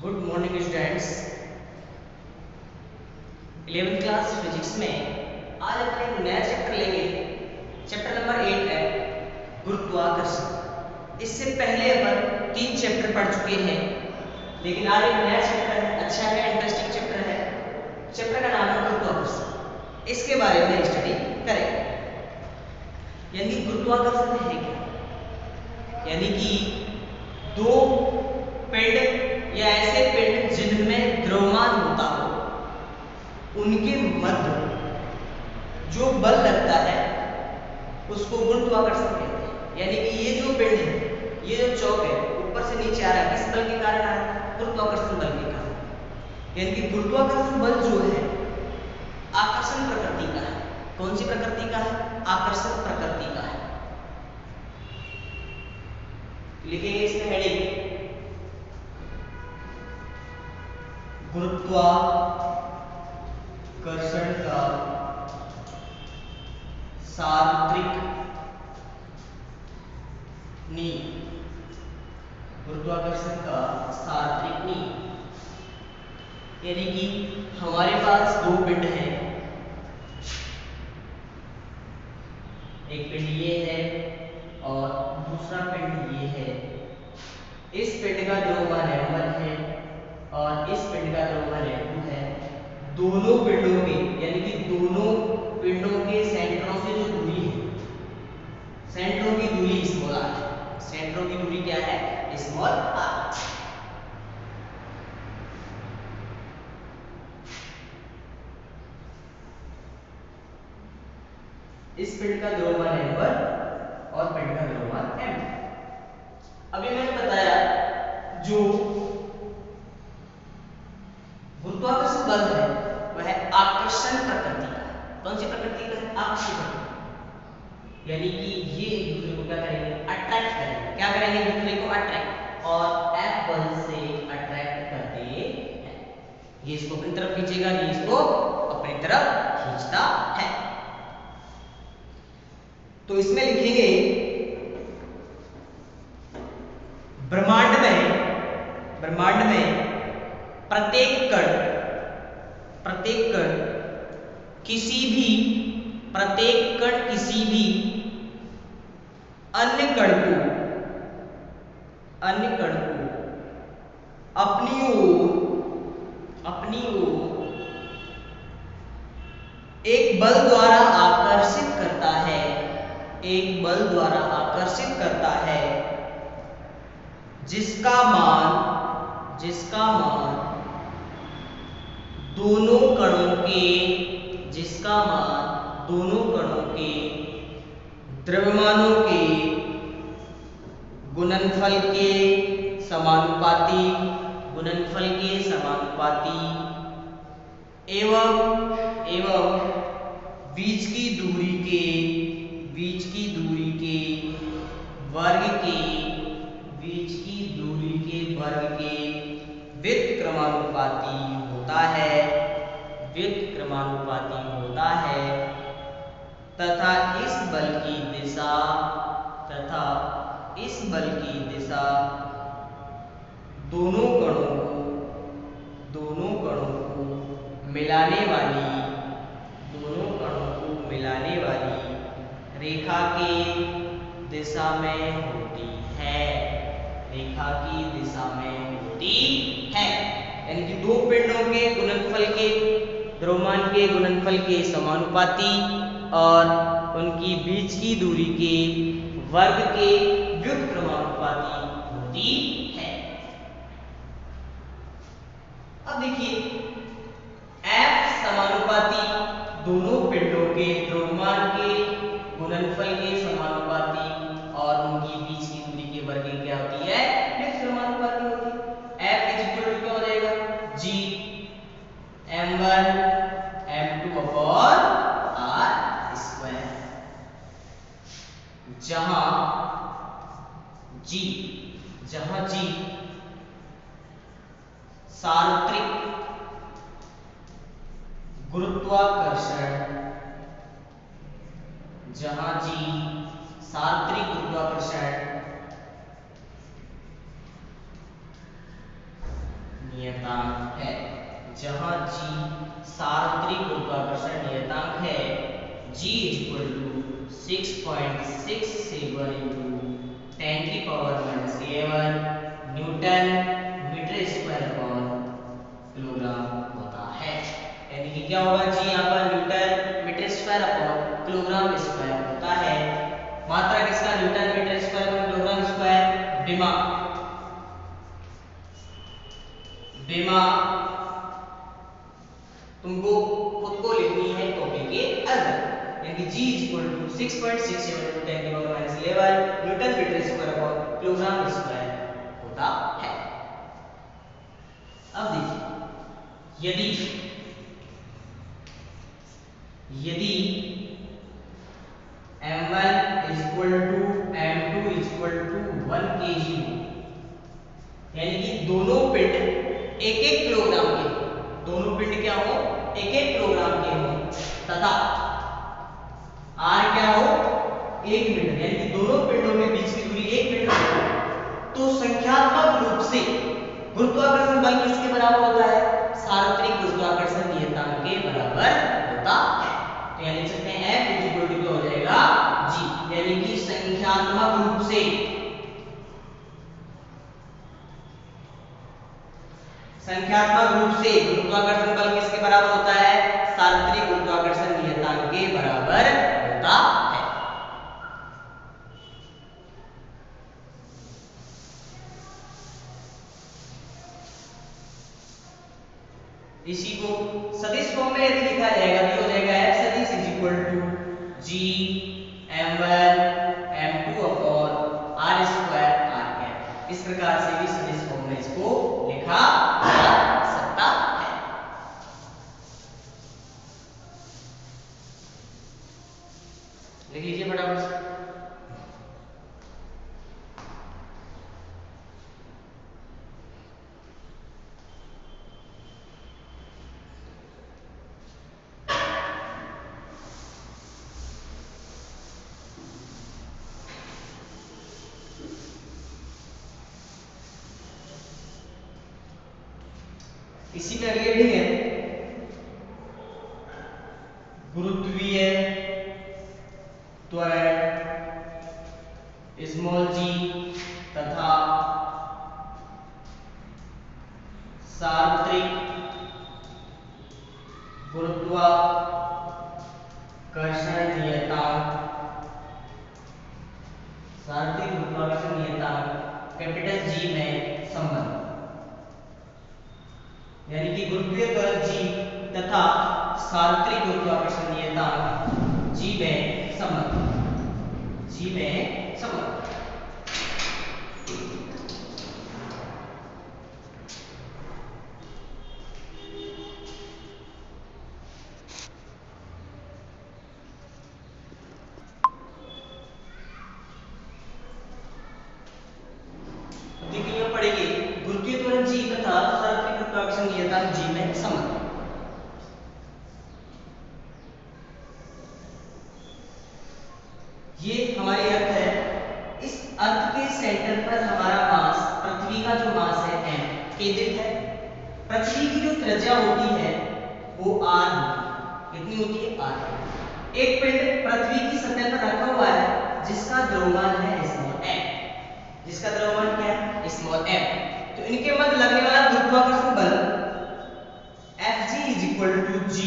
Good morning students. 11th class physics में आज अपन एक नया चैप्टर लेंगे। चैप्टर नंबर 8 है गुरुत्वाकर्षण। इससे पहले अपन 3 चैप्टर पढ़ चुके हैं, लेकिन आज एक नया चैप्टर है, अच्छा है, इंटरेस्टिंग चैप्टर है। चैप्टर का नाम है गुरुत्वाकर्षण। इसके बारे में स्टडी करेंगे। यानी गुरुत्वाकर्षण है क्या? यानी कि दो पिंड या ऐसे पिंड जिनमें द्रव्यमान होता हो, उनके मध्य जो बल लगता है उसको गुरुत्वाकर्षण कहते हैं। यानी कि ये जो पिंड है, ये जो चौक है, ऊपर से नीचे आ रहा है, किस बल के कारण आ रहा है? गुरुत्वाकर्षण बल के कारण। यानी कि गुरुत्वाकर्षण बल जो है आकर्षण प्रकृति का है। कौन सी प्रकृति का है? आकर्षण प्रकृति का है। लिखेंगे इसमें हेडिंग गुरुत्वाकर्षण का सार्वत्रिक नियम। गुरुत्वाकर्षण का सार्वत्रिक नियम यानी कि हमारे पास दो पिंड हैं, एक पिंड ये है और दूसरा पिंड ये है। इस पिंड का द्रव्यमान m1 है और इस पिंड का द्रव्यमान m2 है। दोनों पिंडों के यानी कि दोनों पिंडों के सेंटरों से जो दूरी है, सेंटरों की दूरी स्मॉल r है। सेंटरों की दूरी क्या है? Small r। इस पिंड का द्रव्यमान m1 और पिंड का द्रव्यमान m2। अभी मैंने बताया जो गुरुत्वाकर्षण बल है वह आकर्षण प्रकृति का है। कौन सी प्रकृति का है? आकर्षण प्रकृति। यानी कि ये एक दूसरे को क्या करेंगे? अट्रैक्ट करेंगे। क्या करेंगे? एक दूसरे को अट्रैक्ट, और F बल से अट्रैक्ट करते हैं। ये इसको अपनी तरफ खींचेगा, ये इसको अपनी तरफ खींचता है। तो इसमें लिखेंगे ब्रह्मांड में प्रत्येक कण किसी भी अन्य कण को अपनी ओर एक बल द्वारा आकर्षित करता है, जिसका मान दोनों कणों के द्रव्यमानों के गुणनफल के समानुपाती एवं बीच की दूरी के वर्ग के व्युत्क्रमानुपाती होता है तथा इस बल की दिशा दोनों कणों को मिलाने वाली रेखा की दिशा में होती है। यानी कि दो पिंडों के द्रव्यमान के गुणनफल के समानुपाती और उनकी बीच की दूरी के वर्ग के व्युत्क्रमानुपाती होती है। अब देखिए F समानुपाती दोनों पिंडों के द्रव्यमान के गुणनफल के समानुपाती और उनकी बीच की दूरी के वर्ग की क्या होती है? व्युत्क्रमानुपाती होती है। F क्या हो जाएगा? G m1 m2 upon r square, जहां G सार्वत्रिक गुरुत्वाकर्षण नियतांक है। जहां g सार्वत्रिक गुरुत्वाकर्षण नियतांक है, g equal to 6.67 into 10⁻11 newton metre square upon kilogram होता है। यानी कि क्या होगा जी, यहाँ पर newton metre square upon kilogram square होता है। मात्रा किसका, newton metre square upon kilogram square. विमा तुमको खुद को लिखनी है कॉपी के अंदर। यानी कि g equal to 6.67 into 10⁻11 newton metre square upon kilogram square होता है। अब देखिए, यदि m1 equal to m2 equal to 1 kg, यानी कि दोनों पिंड 1-1 किलोग्राम के, दोनों पिंड क्या हो, 1-1 किलोग्राम के हो, तथा r क्या हो, 1 मीटर, यानी कि दोनों पिंडों के बीच की दूरी 1 मीटर हो, तो संख्यात्मक रूप से गुरुत्वाकर्षण बल किसके बराबर होता है, सार्वत्रिक गुरुत्वाकर्षण नियतांक के बराबर होता है। तो यानी लिख सकते हैं F इक्वल टू हो जाएगा g, यानी कि संख्यात्मक रूप से गुरुत्वाकर्षण बल किसके बराबर होता है, सार्वत्रिक गुरुत्वाकर्षण नियतांक के बराबर होता है। इसी को सदिश फॉर्म में यदि लिखा जाएगा तो हो जाएगा F सदिश is equal to g m1 m2 upon r square r cap. इस प्रकार से भी सदिश फॉर्म में इसको लिखा जा सकता है। लिख लीजिए फटाफट से। इसी का रिलेटिंग है गुरुत्वीय त्वरण स्मॉल g तथा सार्वत्रिक गुरुत्वाकर्षण नियतांक कैपिटल G में संबंध, यानी कि गुरुत्वीय त्वरण g तथा सार्वत्रिक गुरुत्वाकर्षण नियतांक g में संबंध। गुरुत्वीय त्वरण g तथा सार्वत्रिक गुरुत्वाकर्षण नियतांक g में संबंध। ये हमारी अर्थ है। इस अर्थ के सेंटर पर हमारा मास, पृथ्वी का जो मास है m केंद्रित है। पृथ्वी की जो त्रिज्या होती है वो r होती है। कितनी होती है, r। एक पिंड पृथ्वी की सतह पर रखा हुआ है जिसका द्रव्यमान है स्मॉल m। जिसका द्रव्यमान क्या है, स्मॉल m। तो इनके मध्य लगने वाला गुरुत्वाकर्षण बल Fg is equal to g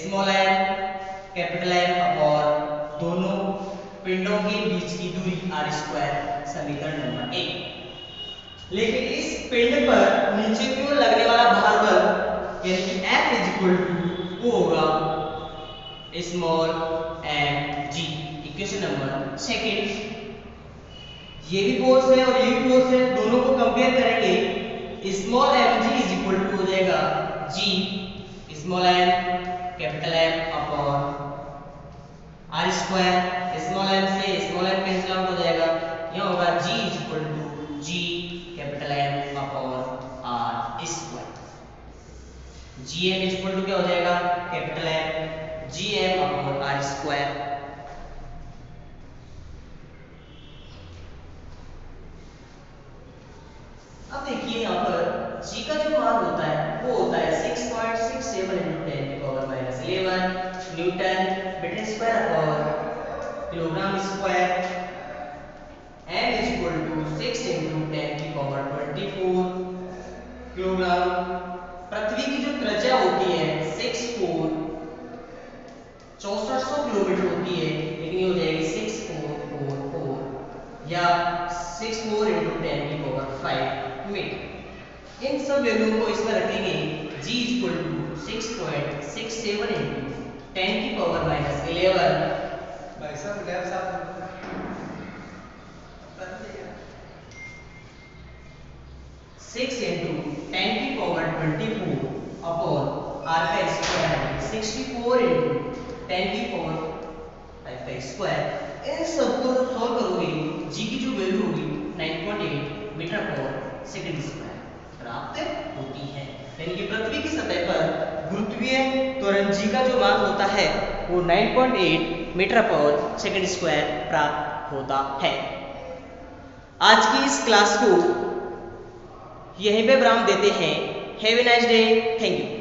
small m capital M upon दोनों पिंडों के बीच की दूरी r स्क्वायर, समीकरण नंबर 1। लेकिन इस पिंड पर नीचे की ओर लगने वाला भार बल यानी कि F इज इक्वल टू वो होगा स्मॉल mg। Equation number 2। ये भी फोर्स है और ये भी फोर्स है, दोनों को कंपेयर करेंगे। Small mg is equal to हो जाएगा g small m capital M upon r square. Small m से स्मॉल m कैंसिल आउट हो जाएगा, यह होगा g is equal to g capital M upon r square. gm is equal to क्या हो जाएगा, capital M gm upon r square. अब देखिए यहाँ पर g का जो मान होता है वो होता है 6.67 × 10⁻11 newton metre square upon kilogram square. m = 6 × 10⁻24 kilogram. पृथ्वी की जो त्रिज्या होती है 6400 किलोमीटर होती है, लेकिन ये हो जाएगी 6444 या 64 × 10⁵ मीटर। इन सब वैल्यू को इसमें रखेंगे। g = 6.67 × 10⁻11 भाई साहब लैब साहब 6 × 10⁻24 अपॉन r का स्क्वायर 64 × 10⁻5 स्क्वायर। इन सबको सॉल्व करोगे g की जो वैल्यू होगी 9.8 मीटर/सेकंड स्क्वायर प्राप्त होती है। यानी कि पृथ्वी की सतह पर गुरुत्वीय त्वरण g का जो मान होता है वो 9.8 मीटर/सेकंड स्क्वायर प्राप्त होता है। आज की इस क्लास को यहीं पे विराम देते हैं। Have a nice day. Thank you.